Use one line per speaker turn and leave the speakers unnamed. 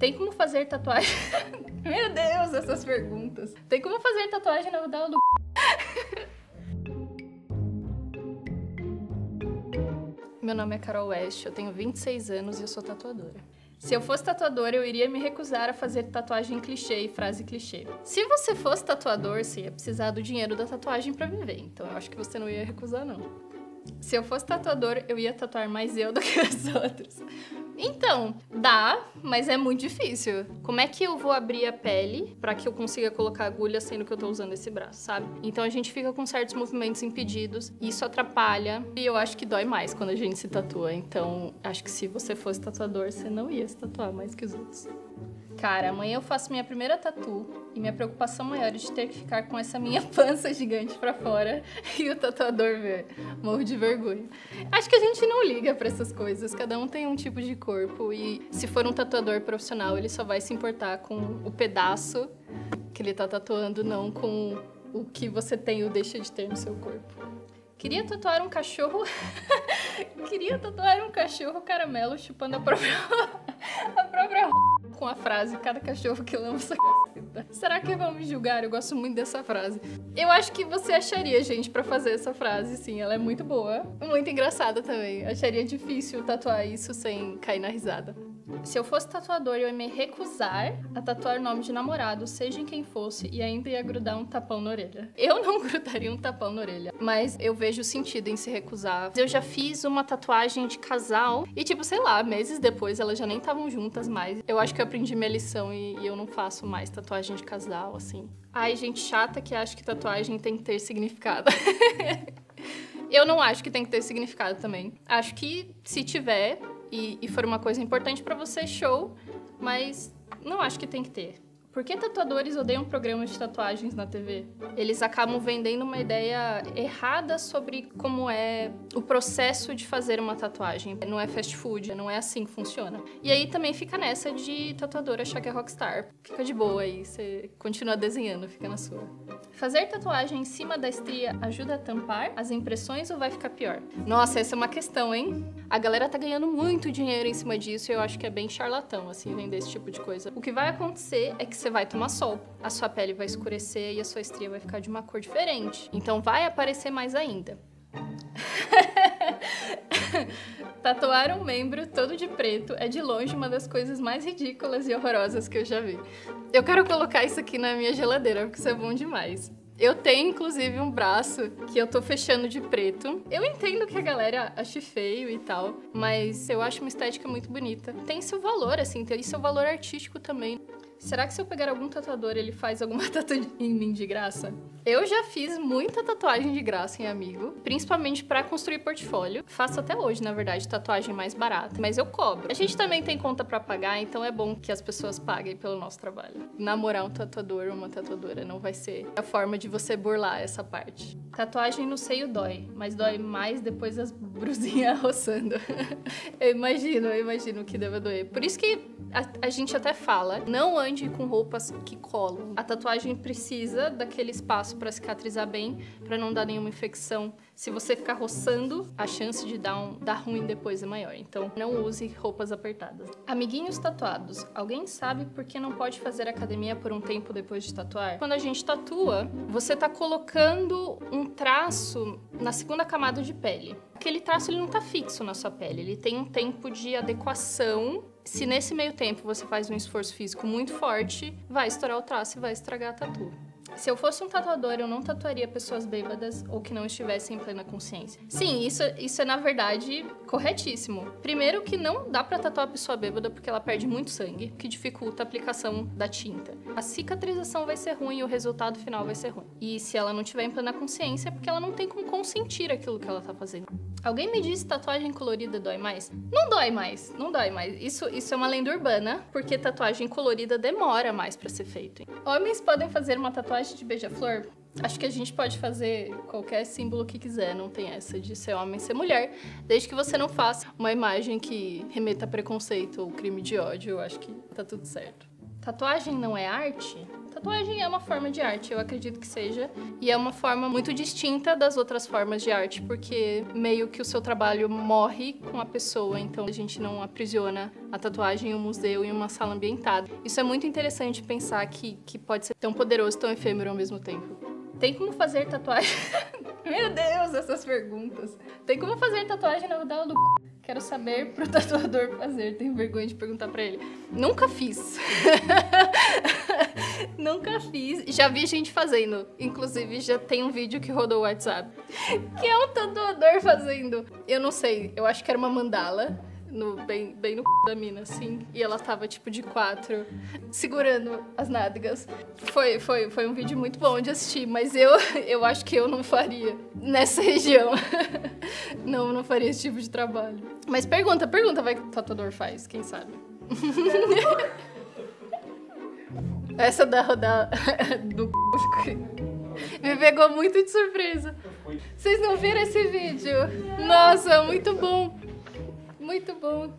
Tem como fazer tatuagem... Meu Deus, essas perguntas. Tem como fazer tatuagem na rodela do... Meu nome é Carol West, eu tenho 26 anos e eu sou tatuadora. Se eu fosse tatuadora, eu iria me recusar a fazer tatuagem clichê e frase clichê. Se você fosse tatuador, você ia precisar do dinheiro da tatuagem pra viver, então eu acho que você não ia recusar, não. Se eu fosse tatuador, eu ia tatuar mais eu do que os outros. Então, dá, mas é muito difícil. Como é que eu vou abrir a pele pra que eu consiga colocar agulha sendo que eu tô usando esse braço, sabe? Então a gente fica com certos movimentos impedidos, e isso atrapalha, e eu acho que dói mais quando a gente se tatua. Então, acho que se você fosse tatuador, você não ia se tatuar mais que os outros. Cara, amanhã eu faço minha primeira tatu e minha preocupação maior é de ter que ficar com essa minha pança gigante pra fora e o tatuador ver. Morro de vergonha. Acho que a gente não liga pra essas coisas, cada um tem um tipo de corpo e se for um tatuador profissional, ele só vai se importar com o pedaço que ele tá tatuando, não com o que você tem ou deixa de ter no seu corpo. Queria tatuar um cachorro... Queria tatuar um cachorro caramelo chupando a própria com a frase, cada cachorro que lama sua caceta. Será que vão me julgar? Eu gosto muito dessa frase. Eu acho que você acharia gente pra fazer essa frase, sim, ela é muito boa. Muito engraçada também. Acharia difícil tatuar isso sem cair na risada. Se eu fosse tatuador, eu ia me recusar a tatuar o nome de namorado, seja em quem fosse, e ainda ia grudar um tapão na orelha. Eu não grudaria um tapão na orelha, mas eu vejo sentido em se recusar. Eu já fiz uma tatuagem de casal e, tipo, sei lá, meses depois elas já nem estavam juntas mais. Eu acho que eu aprendi minha lição e eu não faço mais tatuagem de casal, assim. Ai, gente chata que acha que tatuagem tem que ter significado. Eu não acho que tem que ter significado também. Acho que se tiver... E for uma coisa importante pra você, show, mas não acho que tem que ter. Por que tatuadores odeiam programas de tatuagens na TV? Eles acabam vendendo uma ideia errada sobre como é o processo de fazer uma tatuagem. Não é fast food, não é assim que funciona. E aí também fica nessa de tatuador achar que é rockstar. Fica de boa aí, você continua desenhando, fica na sua. Fazer tatuagem em cima da estria ajuda a tampar as impressões ou vai ficar pior? Nossa, essa é uma questão, hein? A galera tá ganhando muito dinheiro em cima disso e eu acho que é bem charlatão, assim, vender esse tipo de coisa. O que vai acontecer é que você vai tomar sol, a sua pele vai escurecer e a sua estria vai ficar de uma cor diferente. Então vai aparecer mais ainda. Tatuar um membro todo de preto é de longe uma das coisas mais ridículas e horrorosas que eu já vi. Eu quero colocar isso aqui na minha geladeira, porque isso é bom demais. Eu tenho, inclusive, um braço que eu tô fechando de preto. Eu entendo que a galera ache feio e tal, mas eu acho uma estética muito bonita. Tem seu valor, assim, tem seu valor artístico também. Será que se eu pegar algum tatuador, ele faz alguma tatu em mim de graça? Eu já fiz muita tatuagem de graça em amigo, principalmente pra construir portfólio. Faço até hoje, na verdade, tatuagem mais barata, mas eu cobro. A gente também tem conta pra pagar, então é bom que as pessoas paguem pelo nosso trabalho. Namorar um tatuador ou uma tatuadora não vai ser a forma de você burlar essa parte. Tatuagem no seio dói, mas dói mais depois das brusinhas roçando. Eu imagino que deva doer. Por isso que a gente até fala, não ande com roupas que colam. A tatuagem precisa daquele espaço para cicatrizar bem, para não dar nenhuma infecção. Se você ficar roçando, a chance de dar ruim depois é maior. Então, não use roupas apertadas. Amiguinhos tatuados. Alguém sabe por que não pode fazer academia por um tempo depois de tatuar? Quando a gente tatua, você tá colocando um traço na segunda camada de pele. Aquele traço, ele não tá fixo na sua pele. Ele tem um tempo de adequação. Se nesse meio tempo você faz um esforço físico muito forte, vai estourar o traço e vai estragar a tatu. Se eu fosse um tatuador, eu não tatuaria pessoas bêbadas ou que não estivessem em plena consciência. Sim, isso é, na verdade, corretíssimo. Primeiro que não dá pra tatuar a pessoa bêbada porque ela perde muito sangue, que dificulta a aplicação da tinta. A cicatrização vai ser ruim e o resultado final vai ser ruim. E se ela não estiver em plena consciência, é porque ela não tem como consentir aquilo que ela tá fazendo. Alguém me disse tatuagem colorida dói mais? Não dói mais, não dói mais. Isso é uma lenda urbana, porque tatuagem colorida demora mais pra ser feito. Homens podem fazer uma tatuagem de beija-flor? Acho que a gente pode fazer qualquer símbolo que quiser, não tem essa de ser homem, ser mulher, desde que você não faça uma imagem que remeta a preconceito ou crime de ódio, eu acho que tá tudo certo. Tatuagem não é arte? Tatuagem é uma forma de arte, eu acredito que seja. E é uma forma muito distinta das outras formas de arte, porque meio que o seu trabalho morre com a pessoa, então a gente não aprisiona a tatuagem em um museu, em uma sala ambientada. Isso é muito interessante pensar que pode ser tão poderoso, tão efêmero ao mesmo tempo. Tem como fazer tatuagem... Meu Deus, essas perguntas. Tem como fazer tatuagem na rudala do c... Quero saber pro tatuador fazer. Tenho vergonha de perguntar pra ele. Nunca fiz. Nunca fiz. Já vi gente fazendo. Inclusive, já tem um vídeo que rodou o WhatsApp. Que é um tatuador fazendo. Eu não sei. Eu acho que era uma mandala. Bem no c... da mina, assim. E ela tava, tipo, de 4, segurando as nádegas. Foi um vídeo muito bom de assistir, mas eu acho que eu não faria nessa região. Não faria esse tipo de trabalho. Mas pergunta, vai que o tatuador faz, quem sabe? Essa da do c... me pegou muito de surpresa. Vocês não viram esse vídeo? Nossa, muito bom. Muito bom.